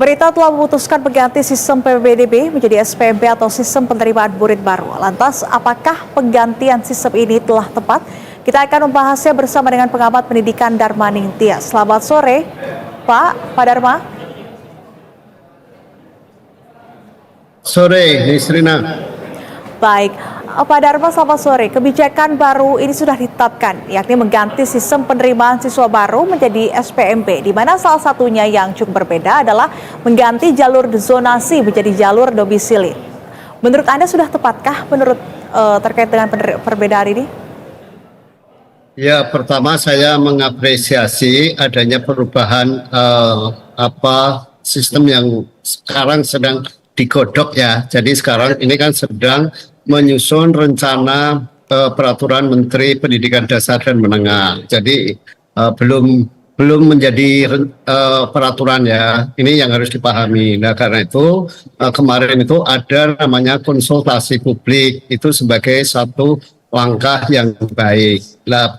Pemerintah telah memutuskan mengganti sistem PPDB menjadi SPMB atau sistem penerimaan murid baru. Lantas, apakah penggantian sistem ini telah tepat? Kita akan membahasnya bersama dengan pengamat pendidikan Dharma Ningtyas. Selamat sore, Pak Dharma. Sore, Nisrina. Baik, Pak Dharma, selamat sore. Kebijakan baru ini sudah ditetapkan, yakni mengganti sistem penerimaan siswa baru menjadi SPMB, di mana salah satunya yang cukup berbeda adalah mengganti jalur zonasi menjadi jalur domisili. Menurut Anda sudah tepatkah terkait dengan perbedaan ini? Ya, pertama saya mengapresiasi adanya perubahan sistem yang sekarang sedang digodok ya. Jadi sekarang ini kan sedang menyusun rencana peraturan Menteri Pendidikan Dasar dan Menengah. Jadi belum menjadi peraturan ya. Ini yang harus dipahami. Nah, karena itu kemarin itu ada namanya konsultasi publik, itu sebagai satu langkah yang baik. Nah,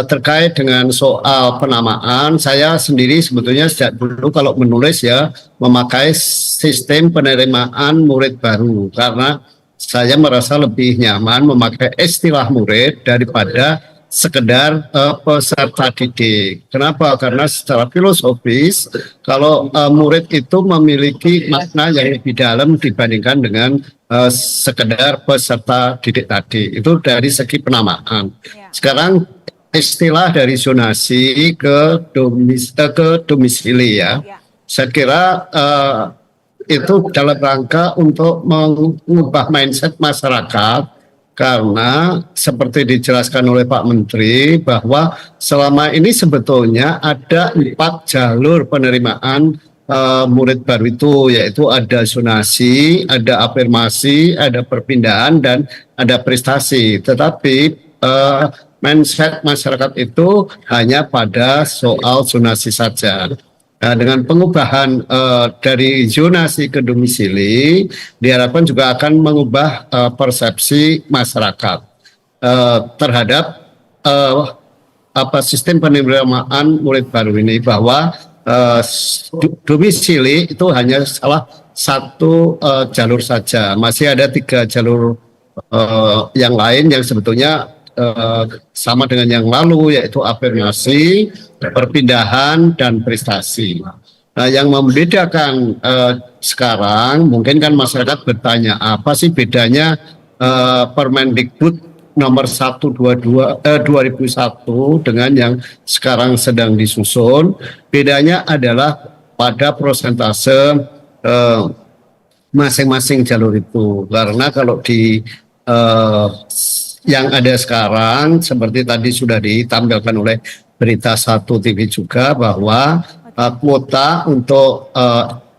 terkait dengan soal penamaan, saya sendiri sebetulnya sejak dulu kalau menulis ya memakai sistem penerimaan murid baru, karena saya merasa lebih nyaman memakai istilah murid daripada sekedar peserta didik. Kenapa? Karena secara filosofis kalau murid itu memiliki makna yang lebih dalam dibandingkan dengan sekedar peserta didik tadi. Itu dari segi penamaan. Sekarang istilah dari zonasi ke domisili ya. Saya kira itu dalam rangka untuk mengubah mindset masyarakat, karena seperti dijelaskan oleh Pak Menteri bahwa selama ini sebetulnya ada 4 jalur penerimaan murid baru itu, yaitu ada zonasi, ada afirmasi, ada perpindahan, dan ada prestasi. Tetapi mindset masyarakat itu hanya pada soal zonasi saja. Nah, dengan pengubahan dari zonasi ke domisili, diharapkan juga akan mengubah persepsi masyarakat terhadap sistem penerimaan murid baru ini, bahwa domisili itu hanya salah satu jalur saja. Masih ada 3 jalur yang lain yang sebetulnya sama dengan yang lalu, yaitu afirmasi, perpindahan, dan prestasi. Nah, yang membedakan sekarang, mungkin kan masyarakat bertanya, apa sih bedanya Permendikbud nomor 1/2001 dengan yang sekarang sedang disusun? Bedanya adalah pada prosentase masing-masing jalur itu. Karena kalau di yang ada sekarang, seperti tadi sudah ditampilkan oleh berita 1 TV juga, bahwa kuota untuk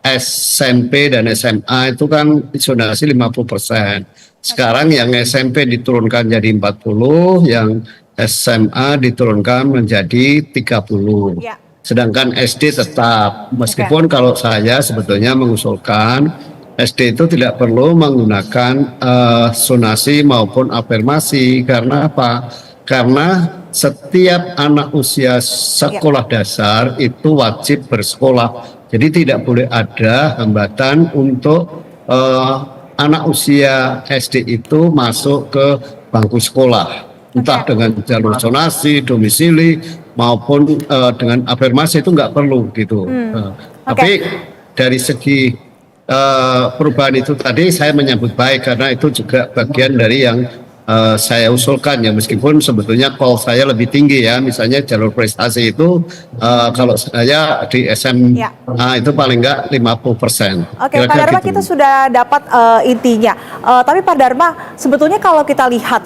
SMP dan SMA itu kan zonasi 50%. Sekarang yang SMP diturunkan jadi 40, yang SMA diturunkan menjadi 30. Sedangkan SD tetap, meskipun kalau saya sebetulnya mengusulkan SD itu tidak perlu menggunakan zonasi maupun afirmasi. Karena apa? Karena setiap anak usia sekolah dasar itu wajib bersekolah. Jadi tidak boleh ada hambatan untuk anak usia SD itu masuk ke bangku sekolah. Entah dengan jalur zonasi, domisili, maupun dengan afirmasi, itu nggak perlu gitu. Tapi dari segi perubahan itu tadi saya menyambut baik, karena itu juga bagian dari yang saya usulkan ya, meskipun sebetulnya call saya lebih tinggi ya. Misalnya jalur prestasi itu kalau saya di SMA itu paling enggak 50%. Oke, Pak Dharma, gitu. Kita sudah dapat intinya. Tapi Pak Dharma, sebetulnya kalau kita lihat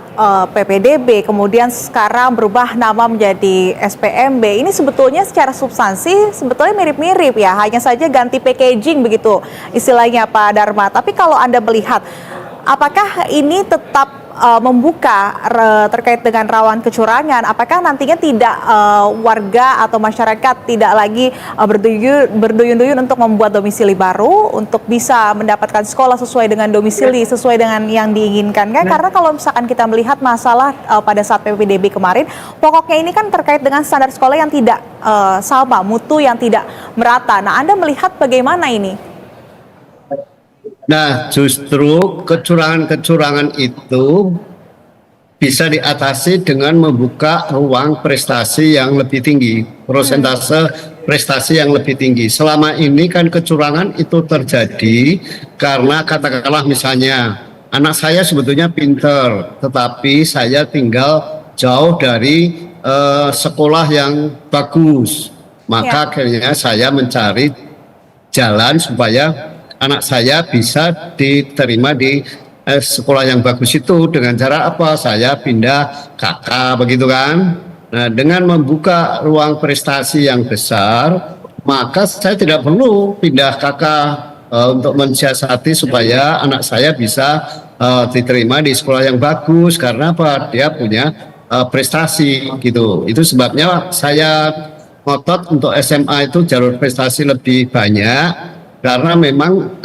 PPDB kemudian sekarang berubah nama menjadi SPMB, ini sebetulnya secara substansi sebetulnya mirip-mirip ya, hanya saja ganti packaging begitu istilahnya Pak Dharma. Tapi kalau Anda melihat, apakah ini tetap membuka terkait dengan rawan kecurangan, apakah nantinya tidak warga atau masyarakat tidak lagi berduyun-duyun untuk membuat domisili baru untuk bisa mendapatkan sekolah sesuai dengan domisili, sesuai dengan yang diinginkan kan? Karena kalau misalkan kita melihat masalah pada saat PPDB kemarin, pokoknya ini kan terkait dengan standar sekolah yang tidak sama, mutu yang tidak merata. Nah, Anda melihat bagaimana ini? Nah, justru kecurangan-kecurangan itu bisa diatasi dengan membuka ruang prestasi yang lebih tinggi, persentase prestasi yang lebih tinggi. Selama ini kan kecurangan itu terjadi karena katakanlah misalnya anak saya sebetulnya pinter, tetapi saya tinggal jauh dari sekolah yang bagus. Maka akhirnya saya mencari jalan supaya anak saya bisa diterima di sekolah yang bagus itu dengan cara apa? Saya pindah kakak begitu kan. Nah, dengan membuka ruang prestasi yang besar, maka saya tidak perlu pindah kakak untuk mensiasati supaya anak saya bisa diterima di sekolah yang bagus karena apa? Dia punya prestasi gitu. Itu sebabnya saya ngotot untuk SMA itu jalur prestasi lebih banyak. Karena memang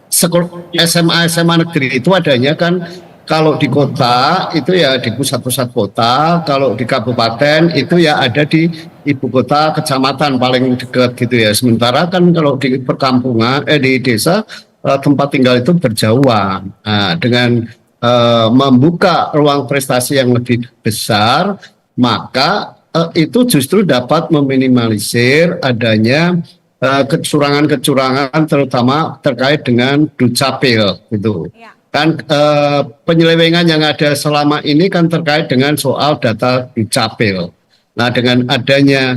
SMA negeri itu adanya kan kalau di kota itu ya di pusat-pusat kota, kalau di kabupaten itu ya ada di ibu kota kecamatan paling dekat gitu ya. Sementara kan kalau di perkampungan di desa tempat tinggal itu berjauhan. Nah, dengan membuka ruang prestasi yang lebih besar, maka itu justru dapat meminimalisir adanya kecurangan-kecurangan terutama terkait dengan Dukcapil gitu. Kan penyelewengan yang ada selama ini kan terkait dengan soal data Dukcapil. Nah, dengan adanya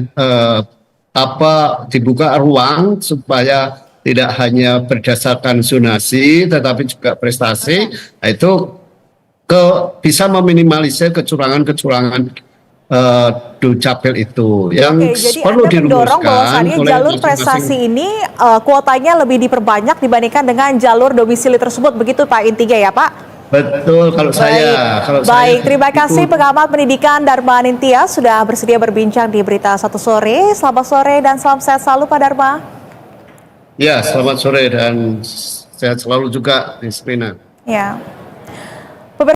dibuka ruang supaya tidak hanya berdasarkan zonasi tetapi juga prestasi, nah itu bisa meminimalisir kecurangan-kecurangan Dukcapil itu yang jadi perlu Anda mendorong bahwasannya oleh jalur prestasi ini kuotanya lebih diperbanyak dibandingkan dengan jalur domisili tersebut, begitu Pak intinya ya Pak? Betul kalau saya. Baik, terima kasih pengamat pendidikan Dharma Anindya sudah bersedia berbincang di Berita Satu Sore. Selamat sore dan salam sehat selalu Pak Dharma. Ya, selamat sore dan sehat selalu juga Rizlina. Ya.